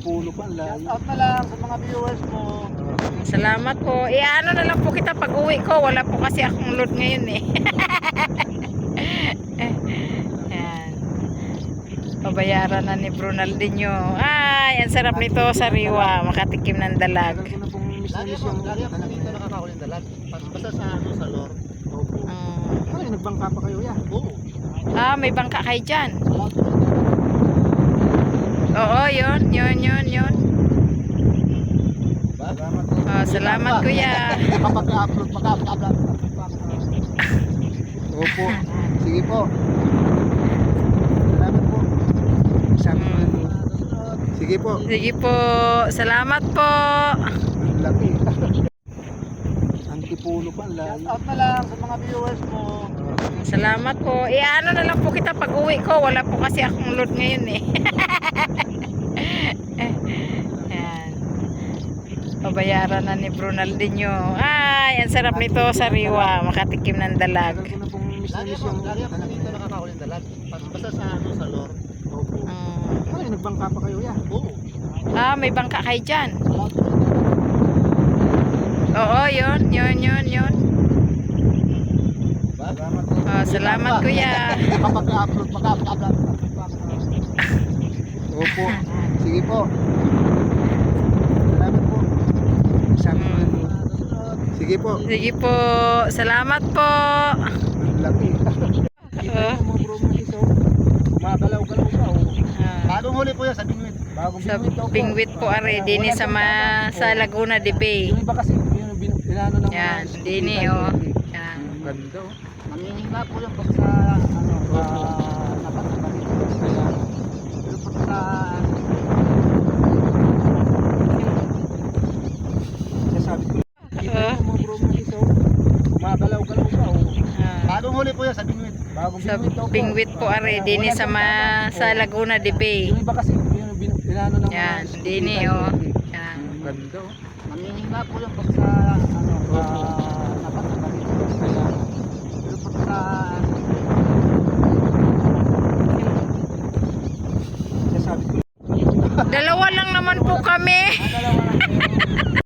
Antipolo pa, layo. Shout out na lang sa mga viewers mo. Salamat po. Ano na lang po kita pag uwi ko. Wala po kasi akong load ngayon eh. Ayan. Pabayaran na ni Brunaldinho. Ay, ang sarap nito sa riwa. Makatikim ng dalag. Tagal ko na pong miss na miss yung Lagi ako dito nakakakuling dalag. Basta sa lore. Opo. Ay, nagbangka pa kayo yan. Oo. May bangka kayo dyan. Salamat po. Oo, yun. Salamat po. Salamat kuya. Kapag-upload, maka-upload. Opo. Sige po. Salamat po. Sabi ko lang po. Sige po. Sige po. Salamat po. Ang laki. Antipolo pa, layo. Shout out na lang sa mga viewers mo. Salamat po. Ano na lang po kita pag uwi ko. Wala po kasi akong load ngayon eh. Ayan. Pabayaran na ni Brunaldinho. Ay, ang sarap nito sa riwa. Makatikim ng dalag. Tagal ko na pong miss na miss yung Lagi ako dito nakakakuling dalag. Basta sa lore. Opo. Ay, nagbangka pa kayo yan. Oo. May bangka kayo dyan. Salamat po. Oo, yun. Salamat po. Salamat kuya. Kapag-upload, maka-upload. Opo. Sige po. Salamat po. Sabi ko lang po. Sige po. Sige po. Salamat po. Ang laki. Kita yung mga bro mo iso. Gumagalaw-galaw pa. Oh. Bagong huli po yan sa Bingwit. Bagong Sa bingwit daw po. Bingwit po are. Dini sa Laguna de Bay. Yung iba kasi, yung binano ng Yan. mga Dini scooter, oh. hindi. Yan. Ganda oh. Nangihinga po yung pag sa dapat sa balito. Pero pag sa Sabi ko, kita yung mga bro mo iso. Gumagalaw-galaw pa. Oh. bagong huli po yan sa Bingwit. Bagong Sa bingwit daw po. Bingwit po are. Dini sa Laguna de Bay. Yung iba kasi, yung binano ng mga Yan. scooter, Dini hindi. oh. Yan. Ganda oh. Nangihinga po yung pag sa dapat sa balito. Pero pag sa Sabi ko, Dalawa lang naman po kami. dalawa lang.